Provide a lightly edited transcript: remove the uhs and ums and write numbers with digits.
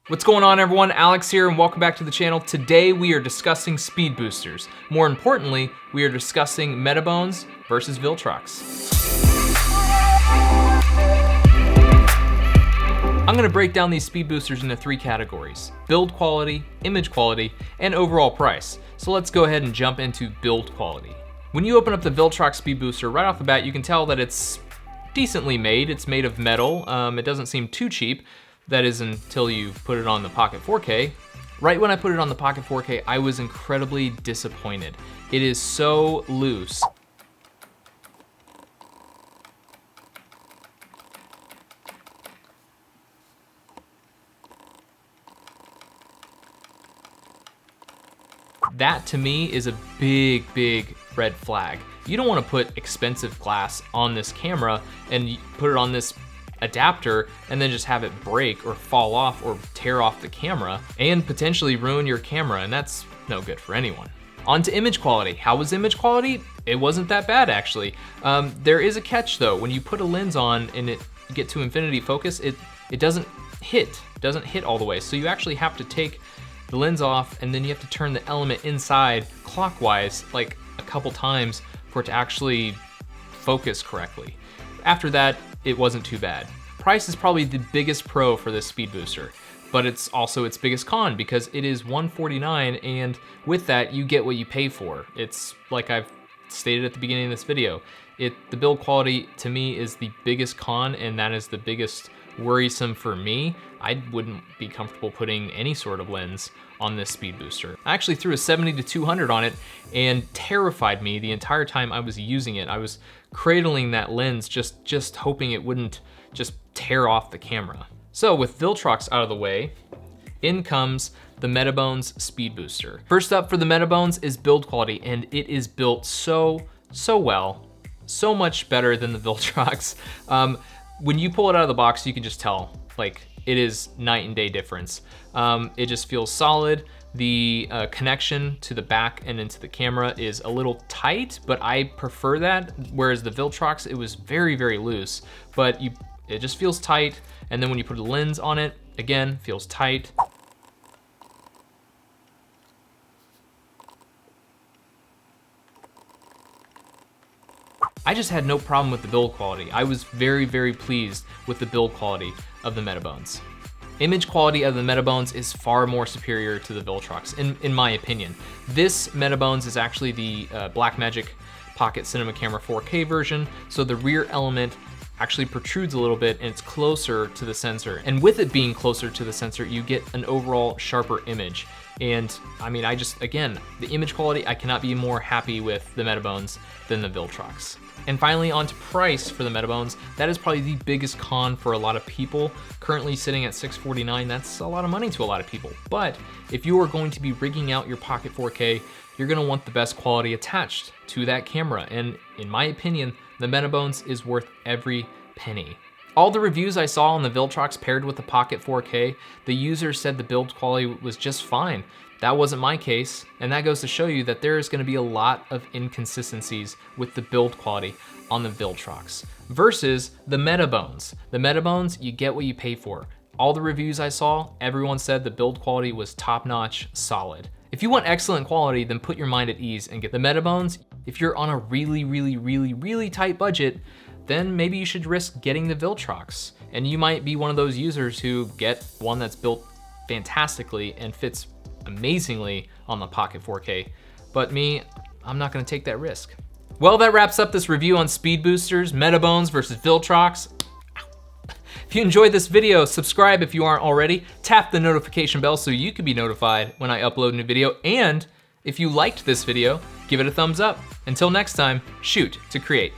What's going on, everyone? Alex here and welcome back to the channel. Today we are discussing speed boosters. More importantly, we are discussing Metabones versus Viltrox. I'm gonna break down these speed boosters into three categories: build quality, image quality, and overall price. So let's go ahead and jump into build quality. When you open up the Viltrox speed booster, right off the bat, you can tell that it's decently made. It's made of metal. It doesn't seem too cheap. That is until you put it on the Pocket 4K. Right when I put it on the Pocket 4K, I was incredibly disappointed. It is so loose. That to me is a big, big red flag. You don't want to put expensive glass on this camera and put it on this adapter and then just have it break or fall off or tear off the camera and potentially ruin your camera, and that's no good for anyone. On to image quality. How was image quality? It wasn't that bad, actually. There is a catch though. When you put a lens on and you get to infinity focus, it doesn't hit all the way. So you actually have to take the lens off and then you have to turn the element inside clockwise like a couple times for it to actually focus correctly. After that, it wasn't too bad. Price is probably the biggest pro for this speed booster, but it's also its biggest con because it is $149, and with that, you get what you pay for. It's like I've stated at the beginning of this video, the build quality to me is the biggest con, and that is the biggest worrisome for me. I wouldn't be comfortable putting any sort of lens on this speed booster. I actually threw a 70-200 on it and terrified me the entire time I was using it. I was cradling that lens, just hoping it wouldn't just tear off the camera. So with Viltrox out of the way, in comes the Metabones speed booster. First up for the Metabones is build quality, and it is built so well, so much better than the Viltrox. When you pull it out of the box, you can just tell, like, it is night and day difference. It just feels solid. The connection to the back and into the camera is a little tight, but I prefer that. Whereas the Viltrox, it was very, very loose, but it just feels tight. And then when you put a lens on it, again, feels tight. I just had no problem with the build quality. I was very, very pleased with the build quality of the Metabones. Image quality of the Metabones is far more superior to the Viltrox, in my opinion. This Metabones is actually the Blackmagic Pocket Cinema Camera 4K version, so the rear element actually protrudes a little bit and it's closer to the sensor. And with it being closer to the sensor, you get an overall sharper image. And I mean, again, the image quality, I cannot be more happy with the Metabones than the Viltrox. And finally, on to price for the Metabones. That is probably the biggest con for a lot of people. Currently sitting at $649, that's a lot of money to a lot of people. But if you are going to be rigging out your Pocket 4K, you're gonna want the best quality attached to that camera. And in my opinion, the Metabones is worth every penny. All the reviews I saw on the Viltrox paired with the Pocket 4K, the users said the build quality was just fine. That wasn't my case, and that goes to show you that there is gonna be a lot of inconsistencies with the build quality on the Viltrox versus the Metabones. The Metabones, you get what you pay for. All the reviews I saw, everyone said the build quality was top-notch, solid. If you want excellent quality, then put your mind at ease and get the Metabones. If you're on a really tight budget, then maybe you should risk getting the Viltrox. And you might be one of those users who get one that's built fantastically and fits amazingly on the Pocket 4K. But me, I'm not gonna take that risk. Well, that wraps up this review on speed boosters, Metabones versus Viltrox. If you enjoyed this video, subscribe if you aren't already. Tap the notification bell so you can be notified when I upload a new video. And if you liked this video, give it a thumbs up. Until next time, shoot to create.